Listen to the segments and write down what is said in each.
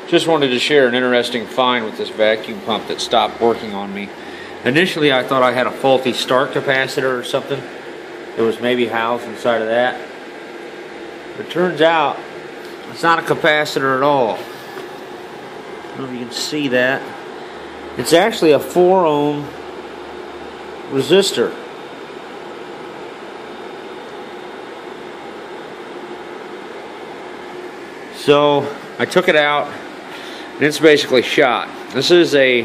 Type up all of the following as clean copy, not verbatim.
Just wanted to share an interesting find with this vacuum pump that stopped working on me. Initially I thought I had a faulty start capacitor or something. It was maybe housed inside of that. It turns out it's not a capacitor at all. I don't know if you can see that. It's actually a 4 ohm resistor. So I took it out and it's basically shot. This is a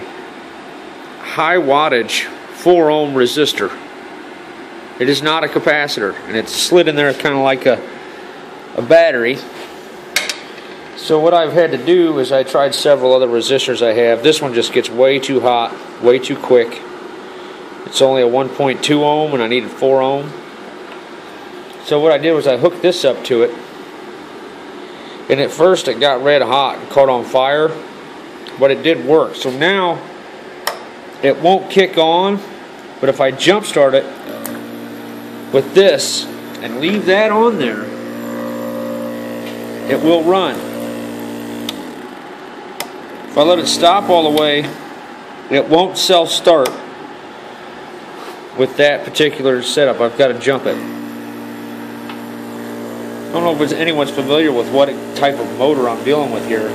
high wattage 4 ohm resistor. It is not a capacitor, and it's slid in there kind of like a battery. So what I've had to do is I tried several other resistors I have. This one just gets way too hot, way too quick. It's only a 1.2 ohm and I needed 4 ohm. So what I did was I hooked this up to it. And at first it got red hot and caught on fire, but it did work. So now it won't kick on, but if I jump start it with this and leave that on there, it will run. If I let it stop all the way, it won't self-start with that particular setup. I've got to jump it. I don't know if anyone's familiar with what type of motor I'm dealing with here.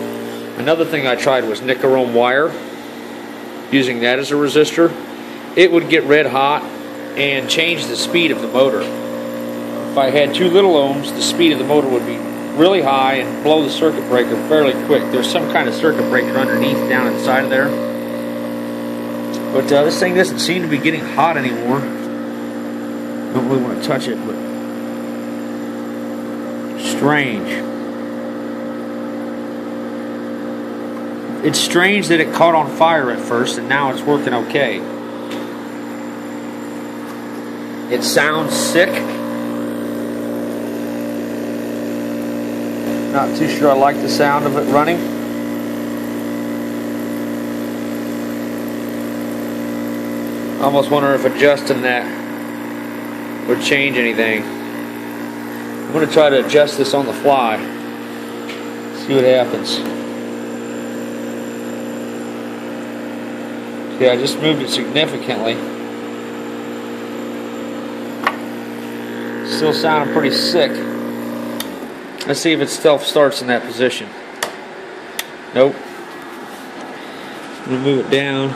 Another thing I tried was nickel ohm wire, using that as a resistor. It would get red hot and change the speed of the motor. If I had too little ohms, the speed of the motor would be really high and blow the circuit breaker fairly quick. There's some kind of circuit breaker underneath down inside of there. But this thing doesn't seem to be getting hot anymore. Don't really want to touch it, but strange. It's strange that it caught on fire at first and now it's working okay. It sounds sick. Not too sure I like the sound of it running. I almost wonder if adjusting that would change anything. I'm going to try to adjust this on the fly. See what happens. Yeah, I just moved it significantly. Still sounding pretty sick. Let's see if it still starts in that position. Nope. I'm going to move it down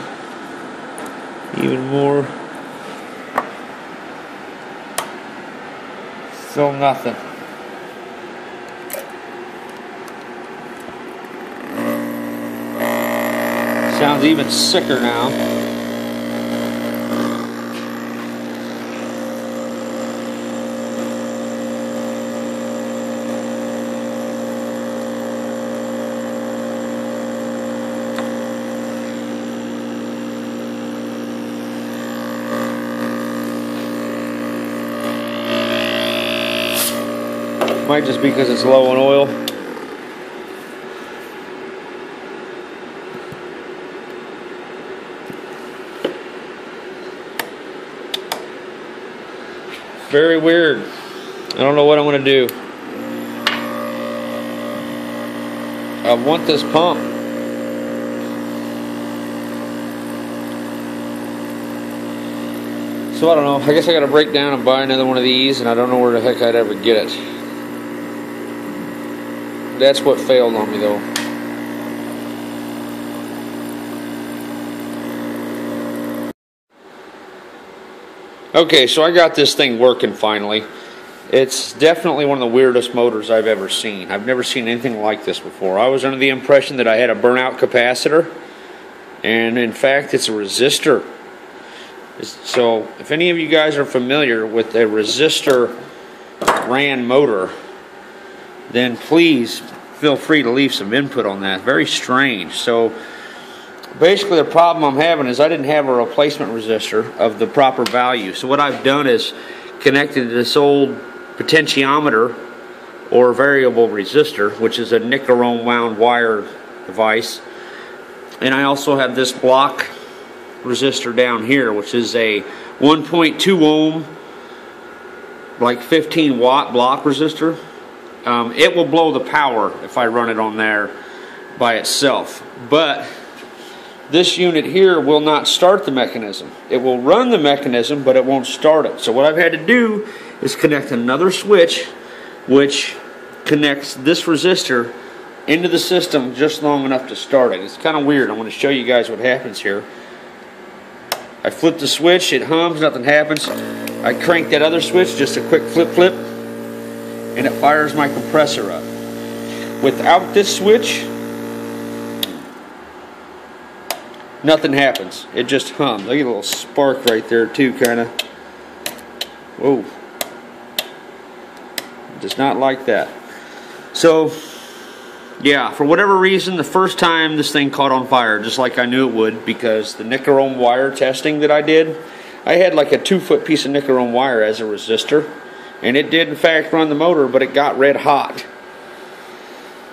even more. Still nothing. Sounds even sicker now. Might just be because it's low on oil. Very weird. I don't know what I'm going to do. I want this pump. So I don't know. I guess I got to break down and buy another one of these, and I don't know where the heck I'd ever get it. That's what failed on me though. Okay, so I got this thing working finally. It's definitely one of the weirdest motors I've ever seen. I've never seen anything like this before. I was under the impression that I had a burnout capacitor, and in fact it's a resistor. So if any of you guys are familiar with a resistor ran motor, then please feel free to leave some input on that. Very strange. So basically the problem I'm having is I didn't have a replacement resistor of the proper value. So what I've done is connected this old potentiometer or variable resistor, which is a nickel ohm wound wire device. And I also have this block resistor down here, which is a 1.2 ohm, like 15 watt block resistor. It will blow the power if I run it on there. by itself. But this unit here will not start the mechanism. It will run the mechanism, but it won't start it. So what I've had to do is connect another switch which connects this resistor into the system just long enough to start it. It's kind of weird. I'm going to show you guys what happens here. I flip the switch, it hums, nothing happens. I crank that other switch, just a quick flip, and it fires my compressor up. Without this switch, nothing happens. It just hums. I get a little spark right there too, kind of. Whoa. Does not like that. So, yeah, for whatever reason, the first time this thing caught on fire, just like I knew it would, because the nickel wire testing that I did, I had like a 2-foot piece of nickel wire as a resistor, and it did in fact run the motor, but it got red hot.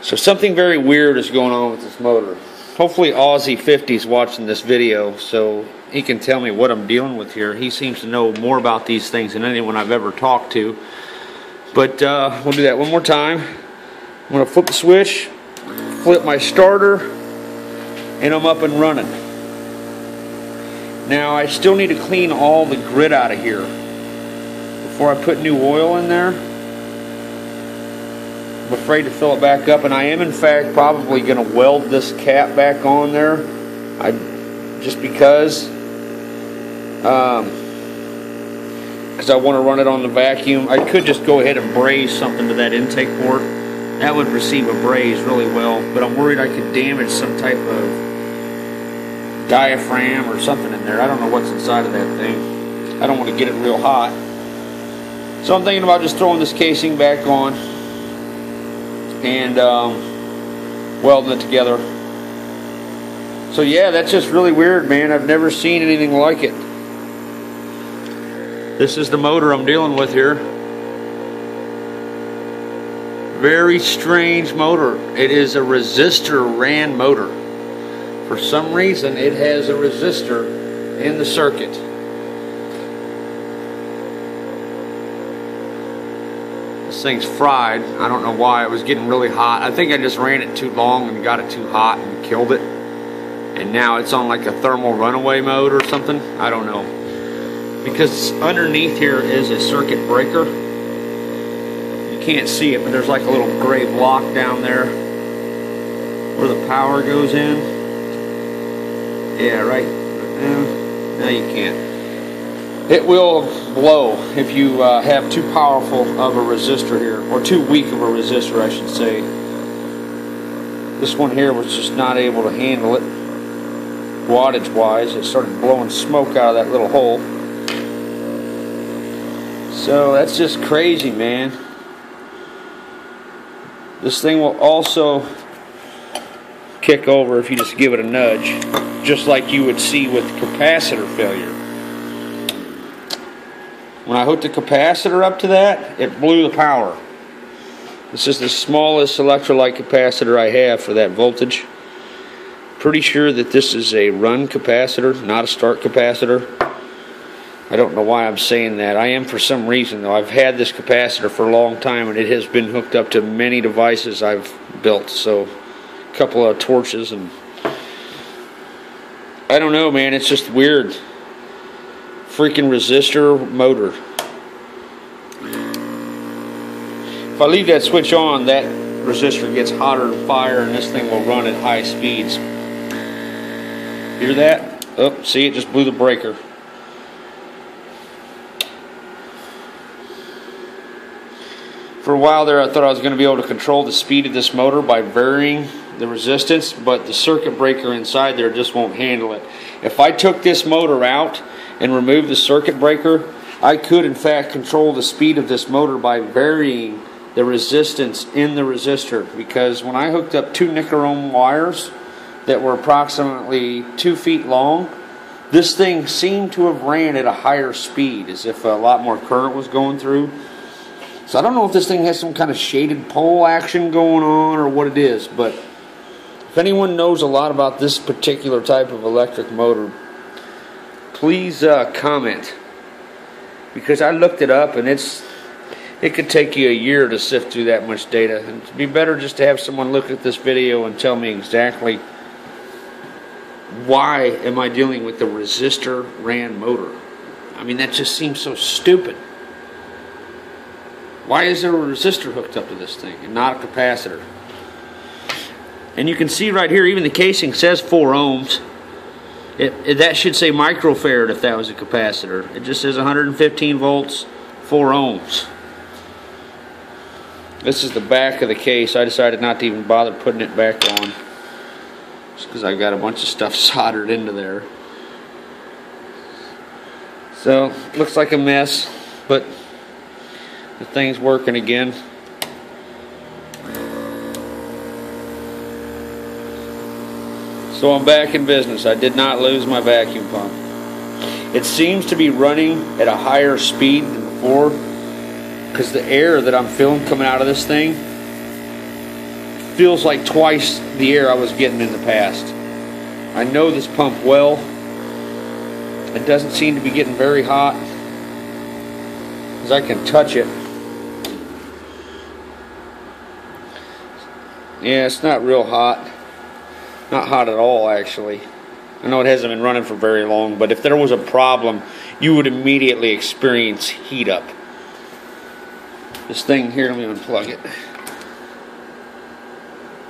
So something very weird is going on with this motor. Hopefully Aussie 50 is watching this video so he can tell me what I'm dealing with here. He seems to know more about these things than anyone I've ever talked to. But we'll do that one more time. I'm going to flip the switch, flip my starter, and I'm up and running. Now I still need to clean all the grit out of here before I put new oil in there. I'm afraid to fill it back up, and I am in fact probably going to weld this cap back on there. Just because I want to run it on the vacuum. I could just go ahead and braze something to that intake port. That would receive a braze really well, but I'm worried I could damage some type of diaphragm or something in there. I don't know what's inside of that thing. I don't want to get it real hot. So I'm thinking about just throwing this casing back on and welding it together. So yeah, that's just really weird, man. I've never seen anything like it. This is the motor I'm dealing with here. Very strange motor. It is a resistor ran motor. For some reason it has a resistor in the circuit. This thing's fried. I don't know why. It was getting really hot. I think I just ran it too long and got it too hot and killed it. And now it's on like a thermal runaway mode or something. I don't know. Because underneath here is a circuit breaker. You can't see it, but there's like a little gray block down there where the power goes in. Yeah, right. No, you can't. It will blow if you have too powerful of a resistor here, or too weak of a resistor, I should say. This one here was just not able to handle it. Wattage wise, it started blowing smoke out of that little hole. So that's just crazy, man. This thing will also kick over if you just give it a nudge, just like you would see with capacitor failure. When I hooked the capacitor up to that, it blew the power. This is the smallest electrolyte capacitor I have for that voltage. Pretty sure that this is a run capacitor, not a start capacitor. I don't know why I'm saying that. I am for some reason, though. I've had this capacitor for a long time, and it has been hooked up to many devices I've built. So, a couple of torches, and I don't know, man. It's just weird. Freaking resistor motor. If I leave that switch on, that resistor gets hotter than fire, and this thing will run at high speeds. Hear that? Oh, see, it just blew the breaker. For a while there, I thought I was going to be able to control the speed of this motor by varying the resistance, but the circuit breaker inside there just won't handle it. If I took this motor out and removed the circuit breaker, I could in fact control the speed of this motor by varying the resistance in the resistor, because when I hooked up 2 nickel wires that were approximately 2 feet long, this thing seemed to have ran at a higher speed, as if a lot more current was going through. So I don't know if this thing has some kind of shaded pole action going on or what it is, but if anyone knows a lot about this particular type of electric motor, please comment, because I looked it up and it's it could take you a year to sift through that much data. And it'd be better just to have someone look at this video and tell me exactly why am I dealing with the resistor ran motor. I mean, that just seems so stupid. Why is there a resistor hooked up to this thing and not a capacitor? And you can see right here, even the casing says 4 ohms. That should say microfarad if that was a capacitor. It just says 115 volts, 4 ohms. This is the back of the case. I decided not to even bother putting it back on, just because I got a bunch of stuff soldered into there. So, looks like a mess, but the thing's working again. So I'm back in business. I did not lose my vacuum pump. It seems to be running at a higher speed than before, because the air that I'm feeling coming out of this thing feels like twice the air I was getting in the past. I know this pump well. It doesn't seem to be getting very hot, because I can touch it. Yeah, it's not real hot. Not hot at all, actually. I know it hasn't been running for very long, but if there was a problem, you would immediately experience heat up. This thing here, let me unplug it.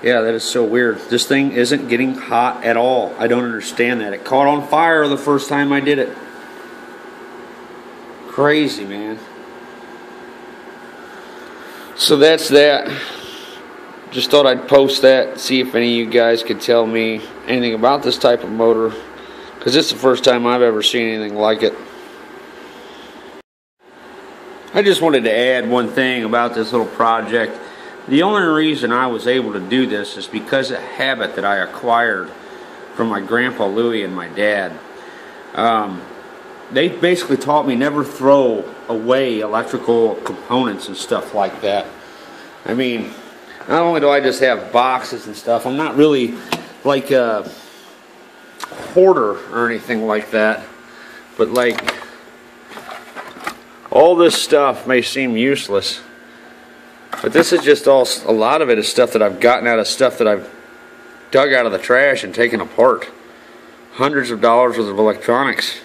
Yeah, that is so weird. This thing isn't getting hot at all. I don't understand that. It caught on fire the first time I did it. Crazy, man. So that's that. Just thought I'd post that, see if any of you guys could tell me anything about this type of motor, because it's the first time I've ever seen anything like it. I just wanted to add one thing about this little project. The only reason I was able to do this is because of a habit that I acquired from my grandpa Louie and my dad. They basically taught me never throw away electrical components and stuff like that. I mean, not only do I just have boxes and stuff, I'm not really like a hoarder or anything like that, but like all this stuff may seem useless, but this is just all, a lot of it is stuff that I've gotten out of stuff that I've dug out of the trash and taken apart. Hundreds of dollars worth of electronics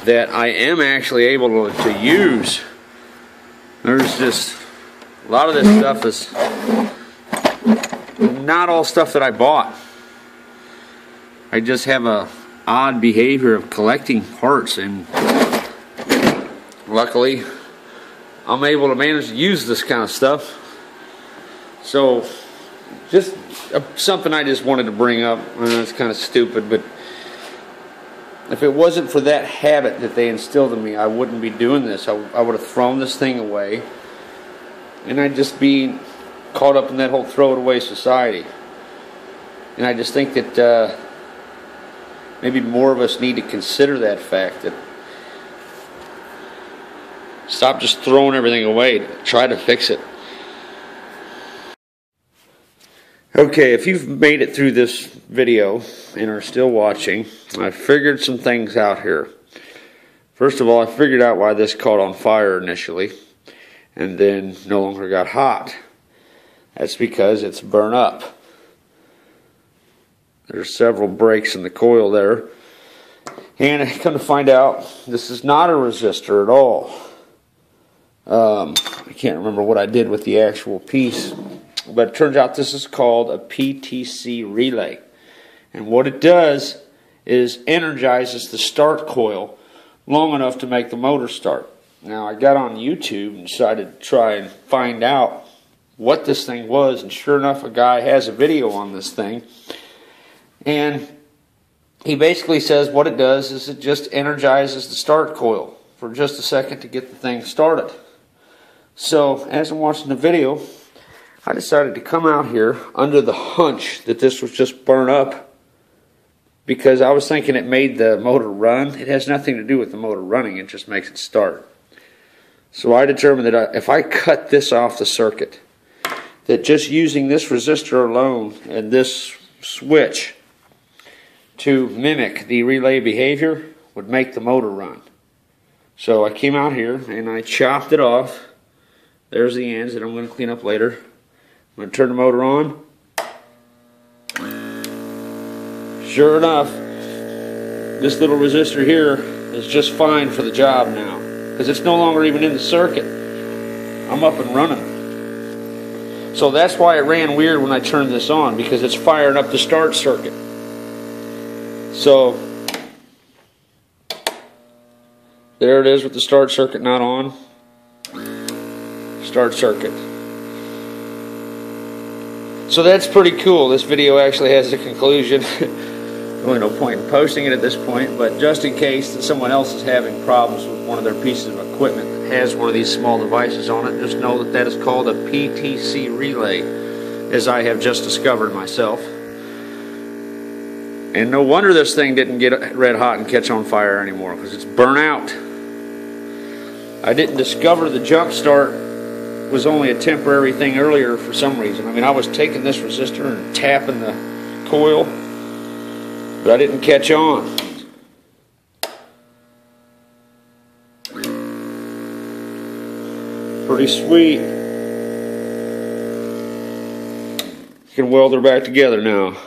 that I am actually able to use. There's just a lot of this stuff is not all stuff that I bought. I just have a odd behavior of collecting parts, and luckily I'm able to manage to use this kind of stuff. So just something I just wanted to bring up. I know it's kind of stupid, but if it wasn't for that habit that they instilled in me, I wouldn't be doing this. I would have thrown this thing away, and I'd just be caught up in that whole throw it away society. And I just think that maybe more of us need to consider that fact, that stop just throwing everything away. Try to fix it. Okay, if you've made it through this video and are still watching, I figured some things out here. First of all, I figured out why this caught on fire initially and then no longer got hot. That's because it's burnt up. There's several breaks in the coil there. And I come to find out this is not a resistor at all. I can't remember what I did with the actual piece, but it turns out this is called a PTC relay. And what it does is energizes the start coil long enough to make the motor start. Now, I got on YouTube and decided to try and find out what this thing was, and sure enough, a guy has a video on this thing. And he basically says what it does is it just energizes the start coil for just a second to get the thing started. So, as I'm watching the video, I decided to come out here under the hunch that this was just burnt up, because I was thinking it made the motor run. It has nothing to do with the motor running, it just makes it start. So I determined that if I cut this off the circuit, that just using this resistor alone and this switch to mimic the relay behavior would make the motor run. So I came out here and I chopped it off. There's the ends that I'm going to clean up later. I'm going to turn the motor on. Sure enough, this little resistor here is just fine for the job now, because it's no longer even in the circuit. I'm up and running. So that's why it ran weird when I turned this on, because it's firing up the start circuit. So there it is with the start circuit not on. Start circuit. So that's pretty cool. This video actually has a conclusion. Really no point in posting it at this point, but just in case that someone else is having problems with one of their pieces of equipment that has one of these small devices on it, just know that that is called a PTC relay, as I have just discovered myself. And no wonder this thing didn't get red hot and catch on fire anymore, because it's burnt out. I didn't discover the jump start was only a temporary thing earlier for some reason. I mean, I was taking this resistor and tapping the coil, but I didn't catch on. Pretty sweet. You can weld her back together now.